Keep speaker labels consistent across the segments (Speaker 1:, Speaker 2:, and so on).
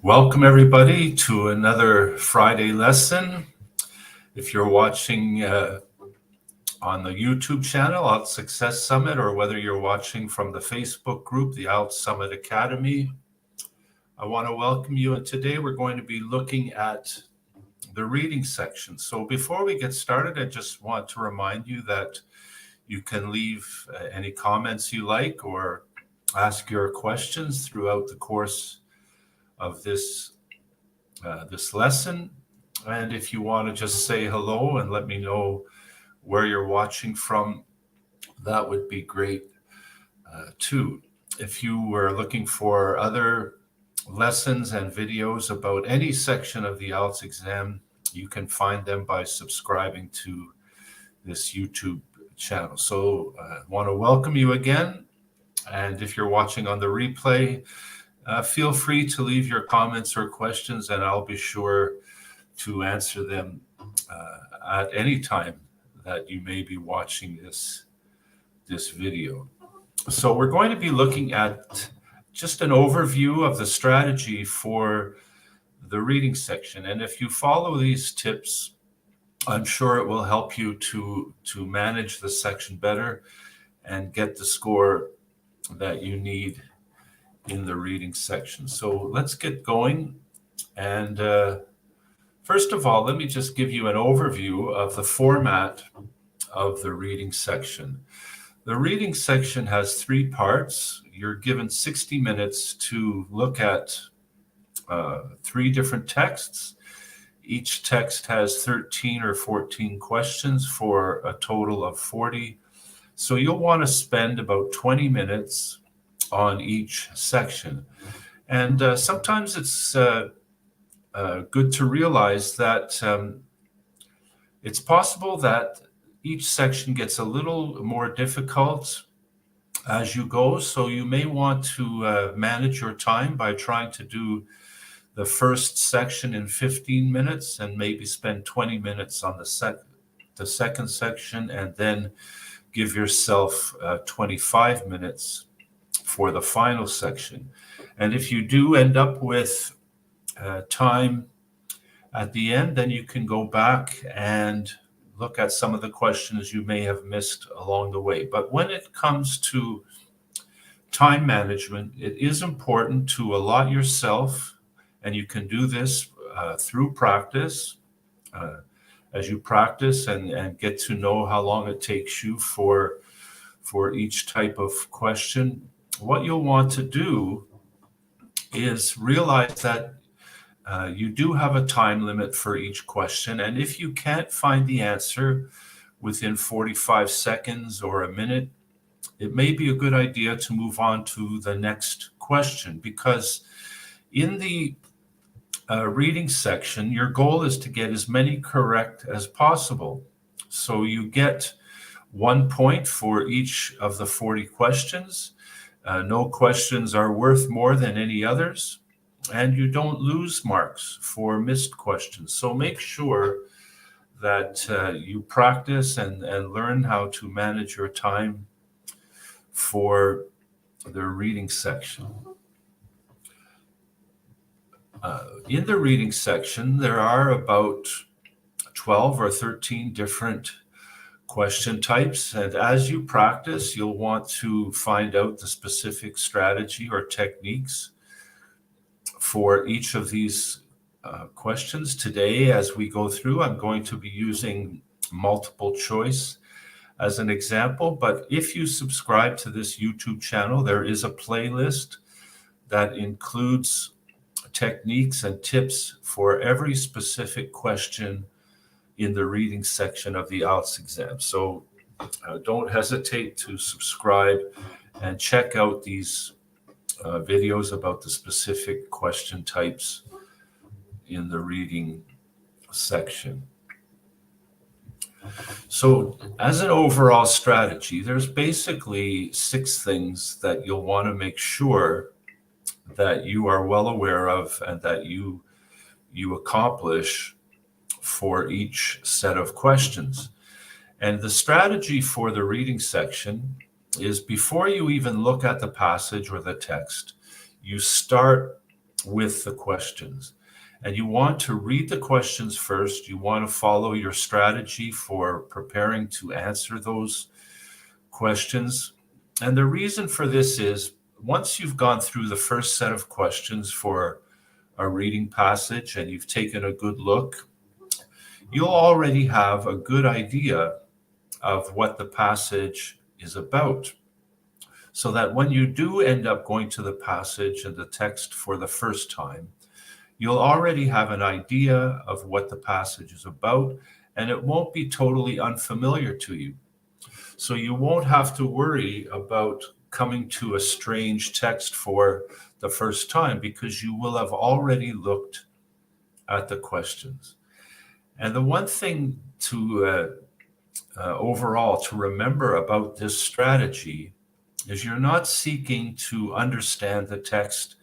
Speaker 1: Welcome everybody to another Friday lesson. If you're watching on the YouTube channel, IELTS Success Summit, or whether you're watching from the Facebook group, the IELTS Summit Academy, I want to welcome you. And today we're going to be looking at the reading section. So before we get started, I just want to remind you that you can leave any comments you like or ask your questions throughout the course of this lesson. And if you want to just say hello and let me know where you're watching from, that would be great too. If you were looking for other lessons and videos about any section of the IELTS exam, you can find them by subscribing to this YouTube channel. So I want to welcome you again. And if you're watching on the replay, feel free to leave your comments or questions, and I'll be sure to answer them at any time that you may be watching this video. So we're going to be looking at just an overview of the strategy for the reading section. And if you follow these tips, I'm sure it will help you to manage the section better and get the score that you need in the reading section. So let's get going. And first of all, let me just give you an overview of the format of the reading section. The reading section has three parts. You're given 60 minutes to look at three different texts. Each text has 13 or 14 questions for a total of 40. So you'll want to spend about 20 minutes on each section. And sometimes it's good to realize that it's possible that each section gets a little more difficult as you go. So you may want to manage your time by trying to do the first section in 15 minutes and maybe spend 20 minutes on the second section, and then give yourself 25 minutes for the final section. And if you do end up with time at the end, then you can go back and look at some of the questions you may have missed along the way. But when it comes to time management, it is important to allot yourself, and you can do this through practice. As you practice and get to know how long it takes you for each type of question, what you'll want to do is realize that you do have a time limit for each question. And if you can't find the answer within 45 seconds or a minute, it may be a good idea to move on to the next question, because in the reading section, your goal is to get as many correct as possible. So you get 1 point for each of the 40 questions. No questions are worth more than any others, and you don't lose marks for missed questions. So make sure that you practice and learn how to manage your time for the reading section. In the reading section, there are about 12 or 13 different question types. And as you practice, you'll want to find out the specific strategy or techniques for each of these questions. Today, as we go through, I'm going to be using multiple choice as an example. But if you subscribe to this YouTube channel, there is a playlist that includes techniques and tips for every specific question in the reading section of the IELTS exam. So don't hesitate to subscribe and check out these videos about the specific question types in the reading section. So as an overall strategy, there's basically 6 things that you'll want to make sure that you are well aware of and that you accomplish for each set of questions. And the strategy for the reading section is, before you even look at the passage or the text, you start with the questions. And you want to read the questions first. You want to follow your strategy for preparing to answer those questions. And the reason for this is once you've gone through the first set of questions for a reading passage and you've taken a good look, you'll already have a good idea of what the passage is about. So that when you do end up going to the passage and the text for the first time, you'll already have an idea of what the passage is about, and it won't be totally unfamiliar to you. So you won't have to worry about coming to a strange text for the first time because you will have already looked at the questions. And the one thing to overall to remember about this strategy is you're not seeking to understand the text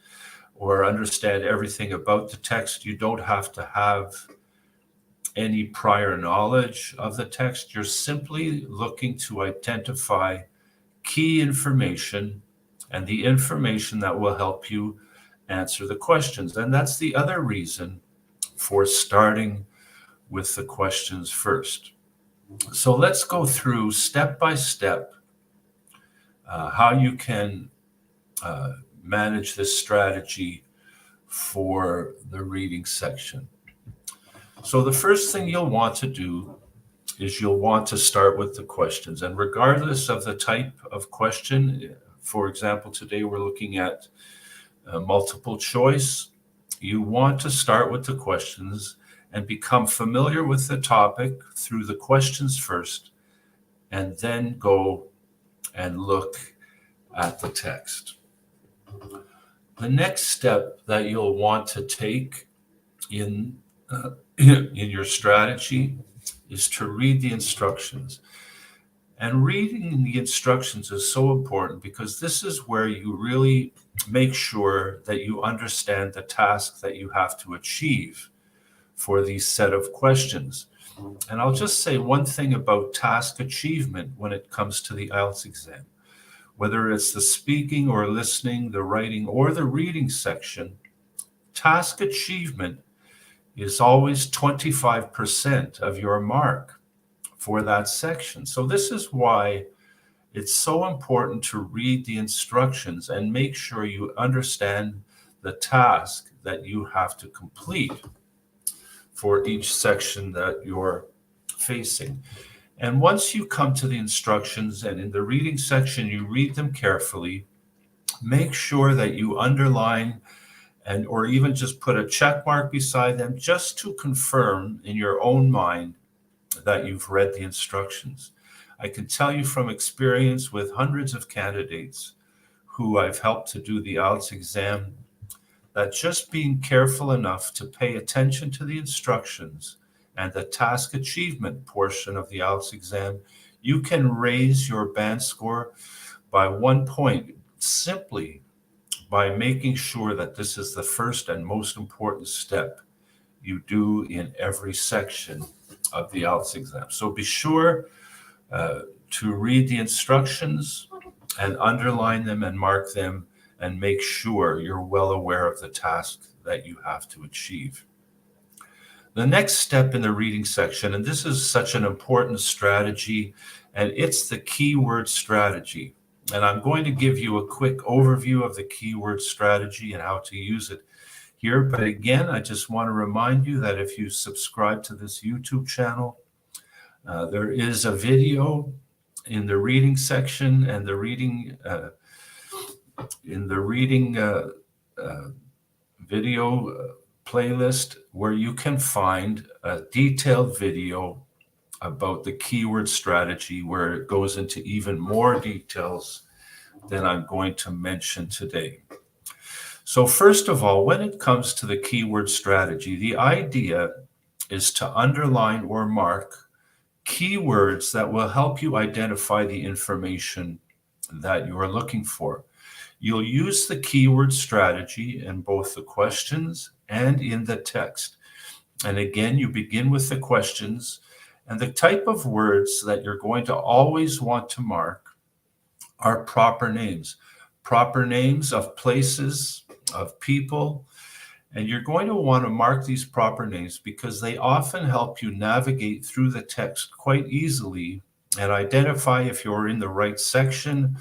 Speaker 1: or understand everything about the text. You don't have to have any prior knowledge of the text. You're simply looking to identify key information and the information that will help you answer the questions. And that's the other reason for starting with the questions first. So let's go through step by step how you can manage this strategy for the reading section. So the first thing you'll want to do is you'll want to start with the questions. And regardless of the type of question, for example, today we're looking at multiple choice, you want to start with the questions and become familiar with the topic through the questions first, and then go and look at the text. The next step that you'll want to take in your strategy is to read the instructions. And reading the instructions is so important because this is where you really make sure that you understand the task that you have to achieve for these set of questions. And I'll just say one thing about task achievement when it comes to the IELTS exam. Whether it's the speaking or listening, the writing or the reading section, task achievement is always 25% of your mark for that section. So this is why it's so important to read the instructions and make sure you understand the task that you have to complete for each section that you're facing. And once you come to the instructions and in the reading section, you read them carefully, make sure that you underline and or even just put a check mark beside them just to confirm in your own mind that you've read the instructions. I can tell you from experience with hundreds of candidates who I've helped to do the IELTS exam that just being careful enough to pay attention to the instructions and the task achievement portion of the IELTS exam, you can raise your band score by 1 point simply by making sure that this is the first and most important step you do in every section of the IELTS exam. So be sure to read the instructions and underline them and mark them and make sure you're well aware of the task that you have to achieve. The next step in the reading section, and this is such an important strategy, and it's the keyword strategy. And I'm going to give you a quick overview of the keyword strategy and how to use it here. But again, I just want to remind you that if you subscribe to this YouTube channel, there is a video in the reading section and the reading video playlist where you can find a detailed video about the keyword strategy where it goes into even more details than I'm going to mention today. So first of all, when it comes to the keyword strategy, the idea is to underline or mark keywords that will help you identify the information that you are looking for. You'll use the keyword strategy in both the questions and in the text. And again, you begin with the questions, and the type of words that you're going to always want to mark are proper names of places, of people. And you're going to want to mark these proper names because they often help you navigate through the text quite easily and identify if you're in the right section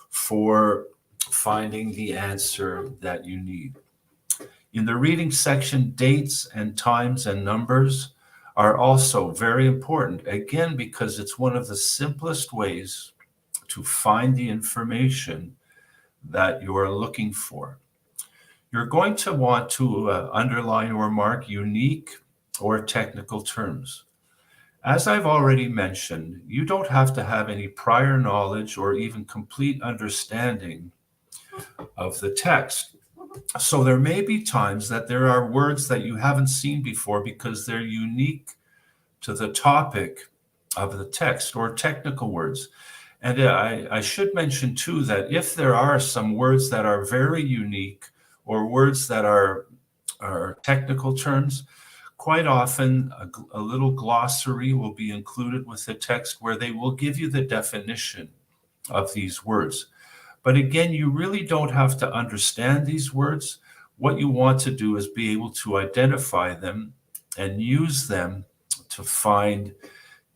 Speaker 1: for finding the answer that you need. In the reading section, dates and times and numbers are also very important, again, because it's one of the simplest ways to find the information that you are looking for. You're going to want to underline or mark unique or technical terms. As I've already mentioned, you don't have to have any prior knowledge or even complete understanding of the text. So there may be times that there are words that you haven't seen before because they're unique to the topic of the text, or technical words. And I should mention too that if there are some words that are very unique or words that are technical terms, quite often a little glossary will be included with the text where they will give you the definition of these words. But again, you really don't have to understand these words. What you want to do is be able to identify them and use them to find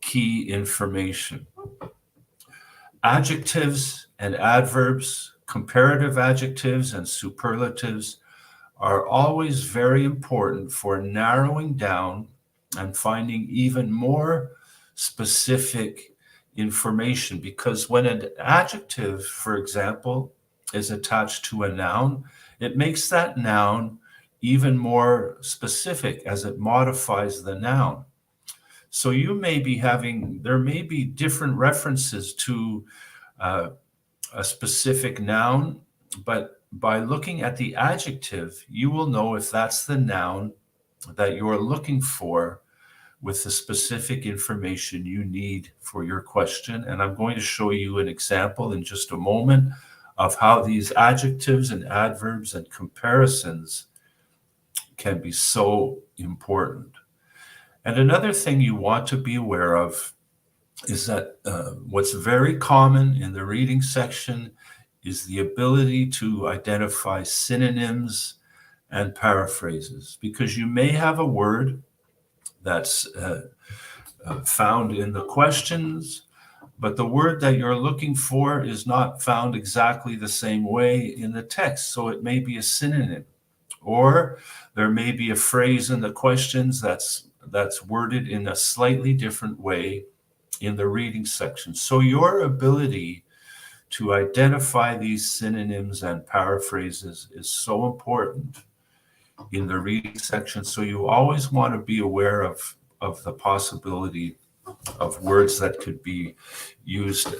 Speaker 1: key information. Adjectives and adverbs, comparative adjectives and superlatives are always very important for narrowing down and finding even more specific information, because when an adjective, for example, is attached to a noun, it makes that noun even more specific as it modifies the noun. So there may be different references to a specific noun, but by looking at the adjective, you will know if that's the noun that you're looking for with the specific information you need for your question. And I'm going to show you an example in just a moment of how these adjectives and adverbs and comparisons can be so important. And another thing you want to be aware of is that what's very common in the reading section is the ability to identify synonyms and paraphrases, because you may have a word that's found in the questions, but the word that you're looking for is not found exactly the same way in the text. So it may be a synonym, or there may be a phrase in the questions that's worded in a slightly different way in the reading section. So your ability to identify these synonyms and paraphrases is so important in the reading section. So you always want to be aware of the possibility of words that could be used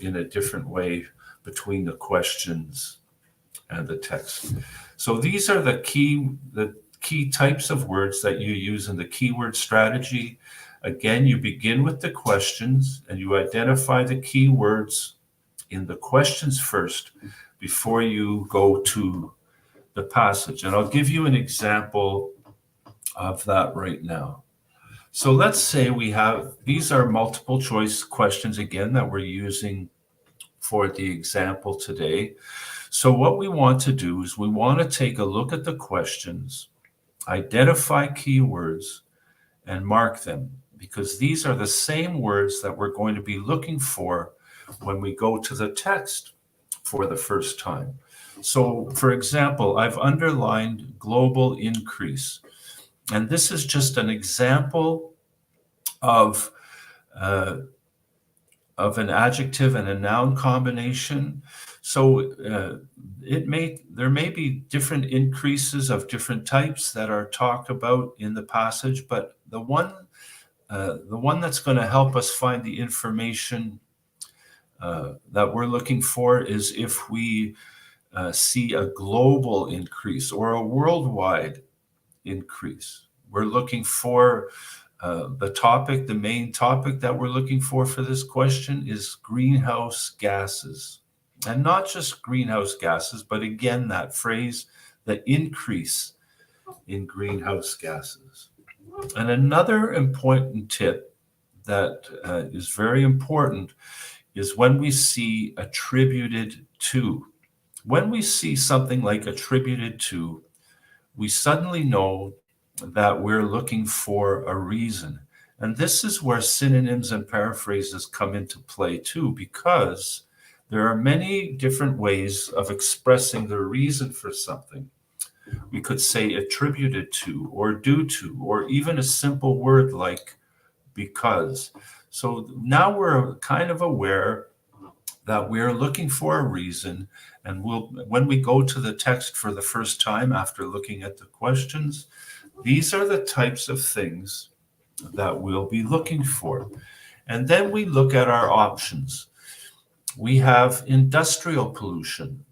Speaker 1: in a different way between the questions and the text. So these are the key types of words that you use in the keyword strategy. Again, you begin with the questions and you identify the key words in the questions first before you go to the passage. And I'll give you an example of that right now. So let's say these are multiple choice questions again that we're using for the example today. So what we want to do is we want to take a look at the questions, identify keywords, and mark them, because these are the same words that we're going to be looking for when we go to the text for the first time. So, for example, I've underlined global increase, and this is just an example of an adjective and a noun combination. So there may be different increases of different types that are talked about in the passage, but the one that's going to help us find the information that we're looking for is if we see a global increase or a worldwide increase. We're looking for the main topic that we're looking for this question is greenhouse gases. And not just greenhouse gases, but again, that phrase, the increase in greenhouse gases. And another important tip that is very important is when we see attributed to. When we see something like attributed to, we suddenly know that we're looking for a reason. And this is where synonyms and paraphrases come into play too, because there are many different ways of expressing the reason for something. We could say attributed to, or due to, or even a simple word like because. So now we're kind of aware that we're looking for a reason, and when we go to the text for the first time after looking at the questions, these are the types of things that we'll be looking for. And then we look at our options. We have industrial pollution.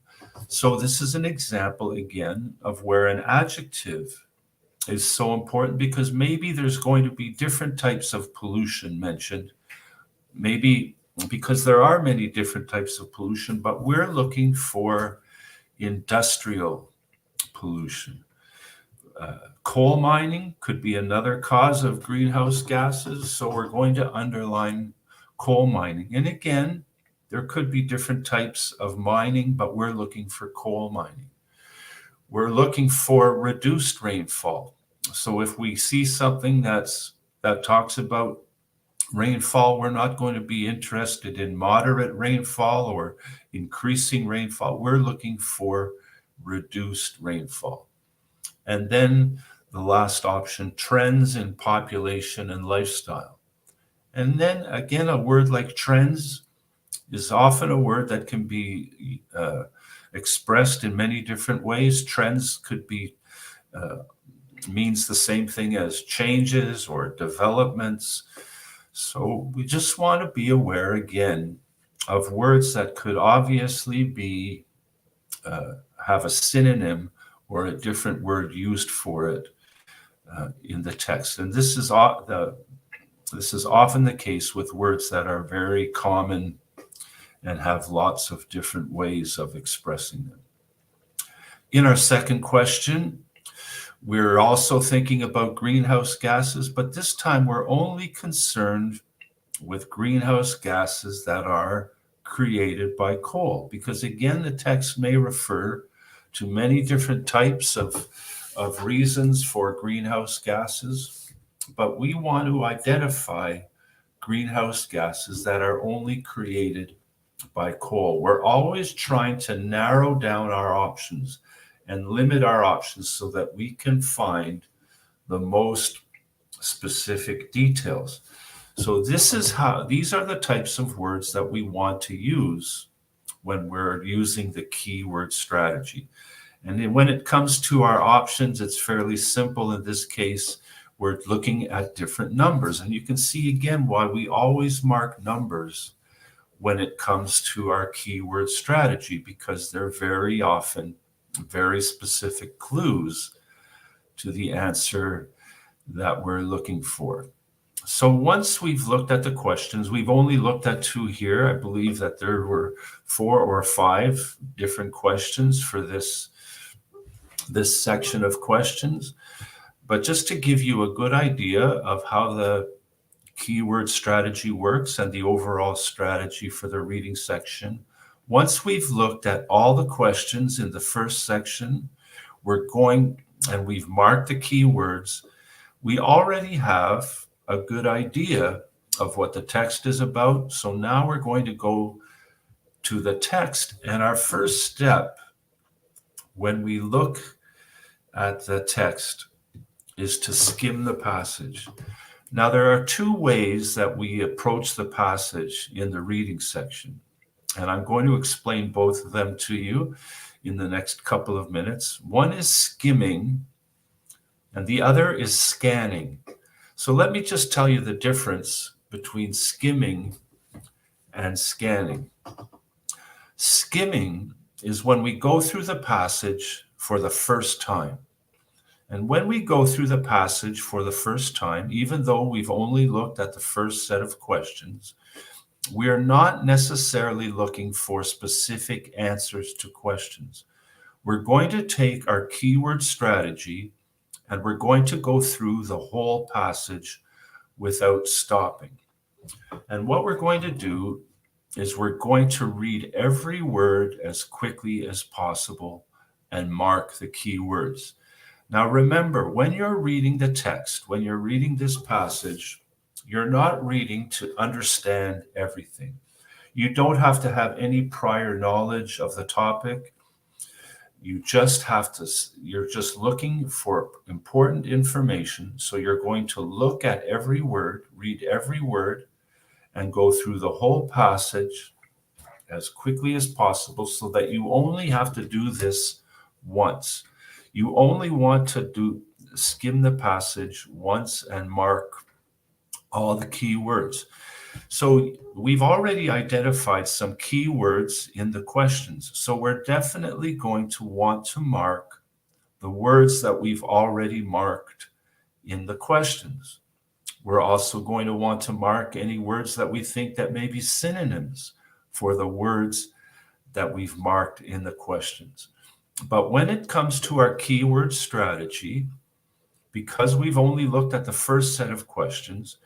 Speaker 1: So this is an example again of where an adjective is so important, because maybe there's going to be different types of pollution mentioned. Maybe because there are many different types of pollution, but we're looking for industrial pollution. Coal mining could be another cause of greenhouse gases, so we're going to underline coal mining. And again, there could be different types of mining, but we're looking for coal mining. We're looking for reduced rainfall. So if we see something that talks about rainfall, we're not going to be interested in moderate rainfall or increasing rainfall. We're looking for reduced rainfall. And then the last option, trends in population and lifestyle. And then again, a word like trends is often a word that can be expressed in many different ways. Trends could be means the same thing as changes or developments. So we just want to be aware again of words that could obviously be have a synonym or a different word used for it in the text. And this is often the case with words that are very common and have lots of different ways of expressing them. In our second question, we're also thinking about greenhouse gases, but this time we're only concerned with greenhouse gases that are created by coal, because again, the text may refer to many different types of reasons for greenhouse gases, but we want to identify greenhouse gases that are only created by coal. We're always trying to narrow down our options and limit our options so that we can find the most specific details. So these are the types of words that we want to use when we're using the keyword strategy. And then when it comes to our options, it's fairly simple. In this case, we're looking at different numbers. And you can see again why we always mark numbers when it comes to our keyword strategy, because they're very often very specific clues to the answer that we're looking for. So once we've looked at the questions, we've only looked at 2 here. I believe that there were 4 or 5 different questions for this section of questions. But just to give you a good idea of how the keyword strategy works and the overall strategy for the reading section, once we've looked at all the questions in the first section, and we've marked the keywords, we already have a good idea of what the text is about. So now we're going to go to the text. And our first step when we look at the text is to skim the passage. Now, there are 2 ways that we approach the passage in the reading section, and I'm going to explain both of them to you in the next couple of minutes. One is skimming, and the other is scanning. So let me just tell you the difference between skimming and scanning. Skimming is when we go through the passage for the first time. And when we go through the passage for the first time, even though we've only looked at the first set of questions, we are not necessarily looking for specific answers to questions. We're going to take our keyword strategy and we're going to go through the whole passage without stopping. And what we're going to do is we're going to read every word as quickly as possible and mark the key words. Now, remember, when you're reading the text, when you're reading this passage, you're not reading to understand everything. You don't have to have any prior knowledge of the topic. You're just looking for important information. So you're going to look at every word, read every word, and go through the whole passage as quickly as possible so that you only have to do this once. You only want to skim the passage once and mark all the key words. So we've already identified some key words in the questions. So we're definitely going to want to mark the words that we've already marked in the questions. We're also going to want to mark any words that we think that may be synonyms for the words that we've marked in the questions. But when it comes to our keyword strategy, because we've only looked at the first set of questions,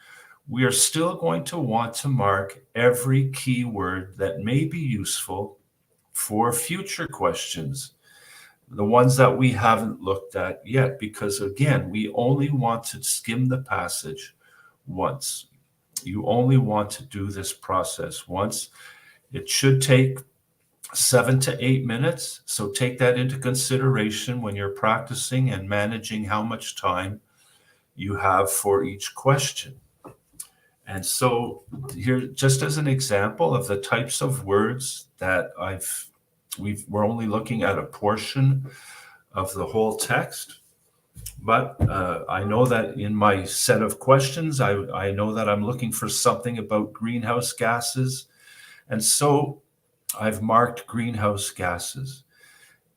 Speaker 1: we are still going to want to mark every keyword that may be useful for future questions, the ones that we haven't looked at yet, because again, we only want to skim the passage once. You only want to do this process once. It should take 7 to 8 minutes. So take that into consideration when you're practicing and managing how much time you have for each question. And so here, just as an example of the types of words that we're only looking at a portion of the whole text. But I know that in my set of questions, I know that I'm looking for something about greenhouse gases. And so I've marked greenhouse gases.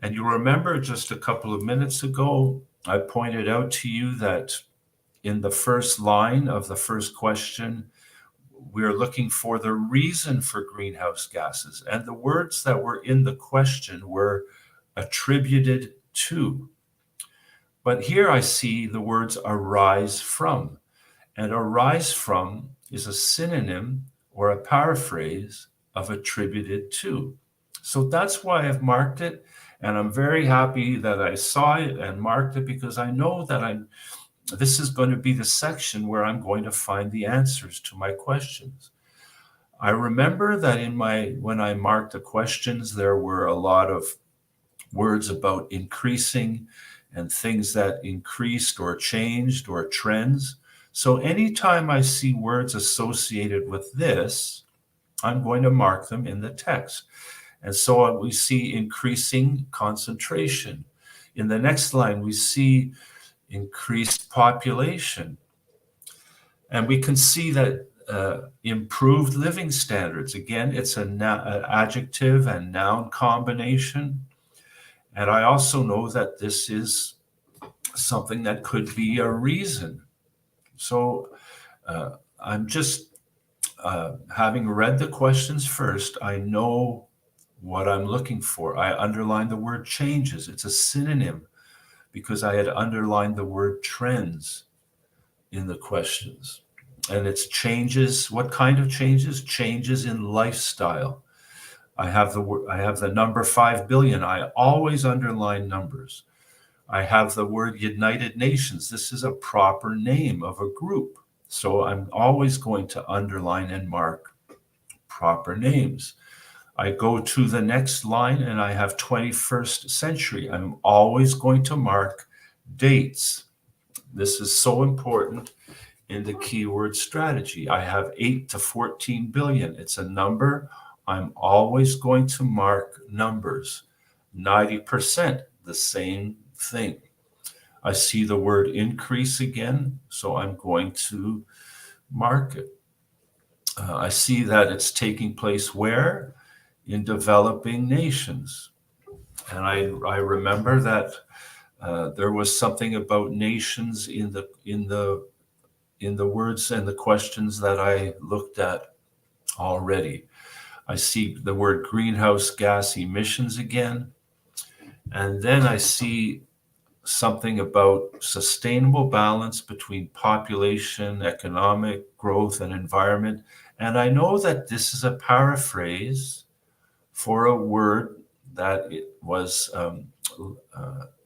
Speaker 1: And you remember just a couple of minutes ago, I pointed out to you that in the first line of the first question, we're looking for the reason for greenhouse gases. And the words that were in the question were attributed to. But here I see the words arise from. And arise from is a synonym or a paraphrase of attributed to. So that's why I've marked it. And I'm very happy that I saw it and marked it, because I know that this is going to be the section where I'm going to find the answers to my questions. I remember that when I marked the questions, there were a lot of words about increasing and things that increased or changed or trends. So anytime I see words associated with this, I'm going to mark them in the text. And so we see increasing concentration. In the next line, we see increased population. And we can see that improved living standards. Again, it's an adjective and noun combination. And I also know that this is something that could be a reason. So I'm just, having read the questions first, I know what I'm looking for. I underlined the word changes. It's a synonym because I had underlined the word trends in the questions. And it's changes. What kind of changes? Changes in lifestyle. I have the number 5 billion. I always underline numbers. I have the word United Nations. This is a proper name of a group. So I'm always going to underline and mark proper names. I go to the next line and I have 21st century. I'm always going to mark dates. This is so important in the keyword strategy. I have 8 to 14 billion. It's a number. I'm always going to mark numbers. 90%, the same thing. I see the word increase again, so I'm going to mark it. I see that it's taking place where? In developing nations. And I remember that there was something about nations in the words and the questions that I looked at already. I see the word greenhouse gas emissions again. And then I see something about sustainable balance between population, economic growth, and environment. And I know that this is a paraphrase for a word that it was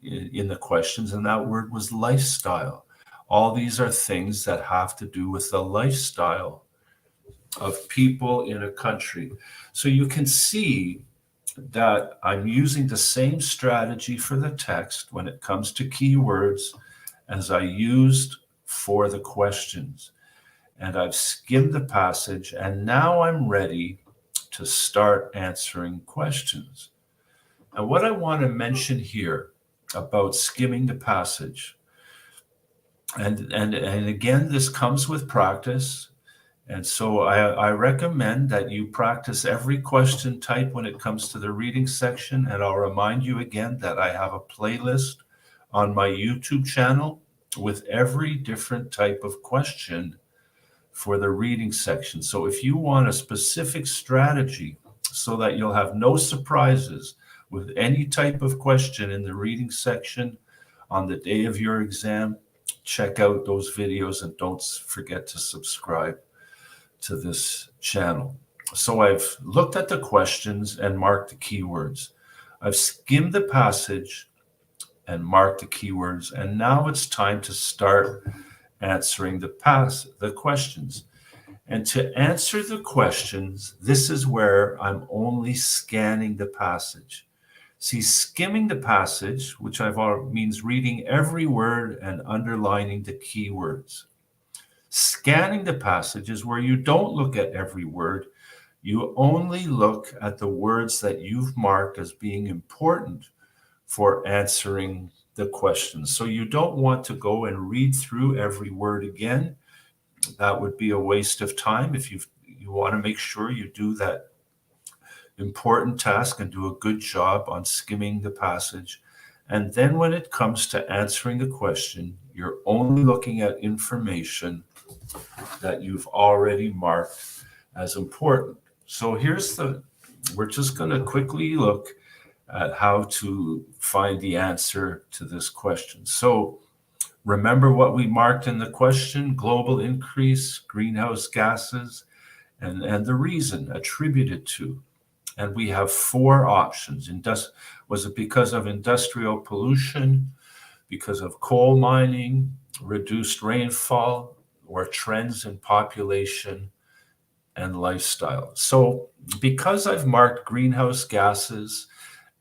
Speaker 1: in the questions, and that word was lifestyle. All these are things that have to do with the lifestyle of people in a country. So you can see that I'm using the same strategy for the text when it comes to keywords as I used for the questions. And I've skimmed the passage, and now I'm ready to start answering questions. And what I want to mention here about skimming the passage, and again, this comes with practice. And so I recommend that you practice every question type when it comes to the reading section. And I'll remind you again that I have a playlist on my YouTube channel with every different type of question for the reading section. So if you want a specific strategy so that you'll have no surprises with any type of question in the reading section on the day of your exam, check out those videos and don't forget to subscribe to this channel. So I've looked at the questions and marked the keywords. I've skimmed the passage and marked the keywords, and now it's time to start answering the questions. And to answer the questions, this is where I'm only scanning the passage. See, skimming the passage, which means reading every word and underlining the keywords. Scanning the passage is where you don't look at every word. You only look at the words that you've marked as being important for answering the questions. So you don't want to go and read through every word again. That would be a waste of time. If you want to make sure you do that important task and do a good job on skimming the passage. And then when it comes to answering the question, you're only looking at information that you've already marked as important. So we're just going to quickly look at how to find the answer to this question. So remember what we marked in the question: global increase, greenhouse gases, and the reason attributed to. And we have four options. Was it because of industrial pollution, because of coal mining, reduced rainfall, or trends in population and lifestyle? So because I've marked greenhouse gases,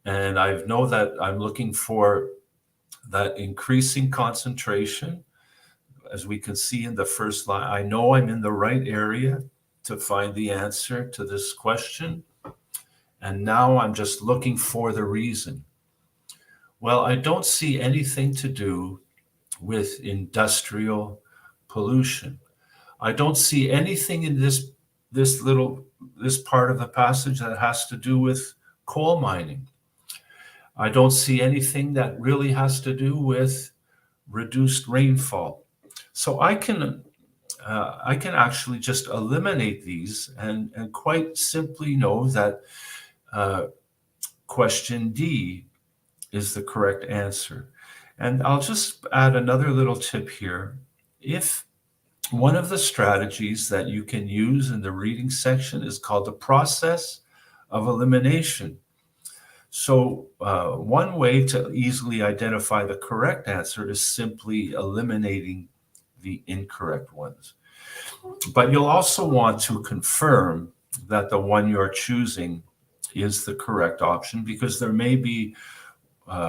Speaker 1: and I know that I'm looking for that increasing concentration, as we can see in the first line, I know I'm in the right area to find the answer to this question. And now I'm just looking for the reason. Well, I don't see anything to do with industrial pollution. I don't see anything in this part of the passage that has to do with coal mining. I don't see anything that really has to do with reduced rainfall. So I can actually just eliminate these and quite simply know that question D is the correct answer. And I'll just add another little tip here. If one of the strategies that you can use in the reading section is called the process of elimination. So one way to easily identify the correct answer is simply eliminating the incorrect ones. But you'll also want to confirm that the one you're choosing is the correct option, because there may be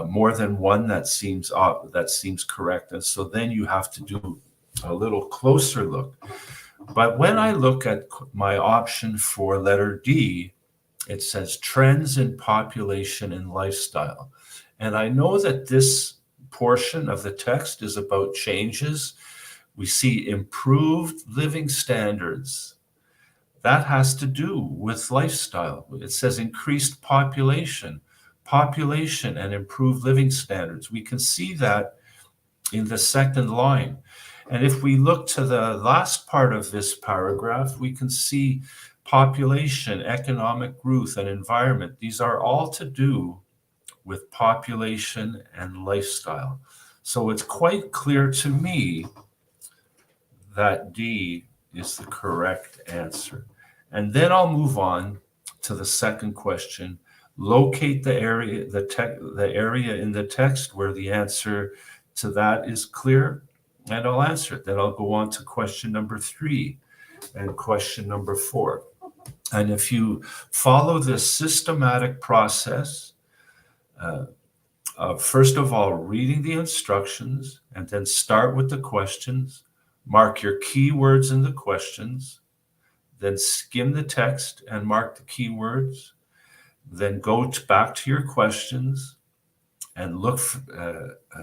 Speaker 1: more than one that seems correct, and so then you have to do a little closer look. But when I look at my option for letter D, it says trends in population and lifestyle, and I know that this portion of the text is about changes. We see improved living standards. That has to do with lifestyle. It says increased population and improved living standards. We can see that in the second line. And if we look to the last part of this paragraph, we can see population, economic growth, and environment. These are all to do with population and lifestyle. So it's quite clear to me that D is the correct answer. And then I'll move on to the second question. locate the area, the area in the text where the answer to that is clear, and I'll answer it. Then I'll go on to question number 3 and question number 4. And if you follow this systematic process, first of all, reading the instructions, and then start with the questions, mark your keywords in the questions, then skim the text and mark the keywords, then go back to your questions and look,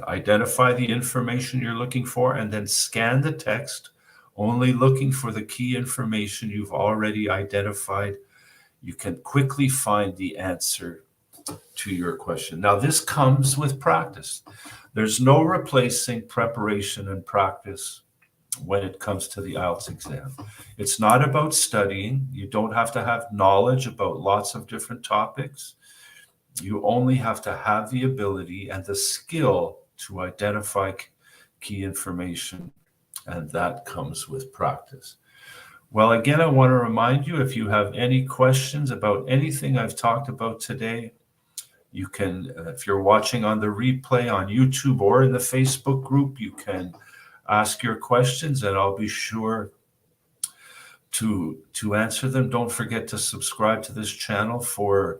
Speaker 1: identify the information you're looking for, and then scan the text, only looking for the key information you've already identified. You can quickly find the answer to your question. Now, this comes with practice. There's no replacing preparation and practice when it comes to the IELTS exam. It's not about studying. You don't have to have knowledge about lots of different topics. You only have to have the ability and the skill to identify key information, and that comes with practice. Well, again, I want to remind you, if you have any questions about anything I've talked about today, you can, if you're watching on the replay on YouTube or in the Facebook group, you can ask your questions and I'll be sure to answer them. Don't forget to subscribe to this channel for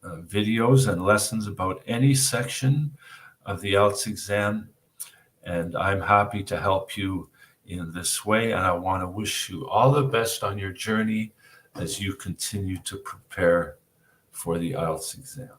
Speaker 1: videos and lessons about any section of the IELTS exam. And I'm happy to help you in this way. And I want to wish you all the best on your journey as you continue to prepare for the IELTS exam.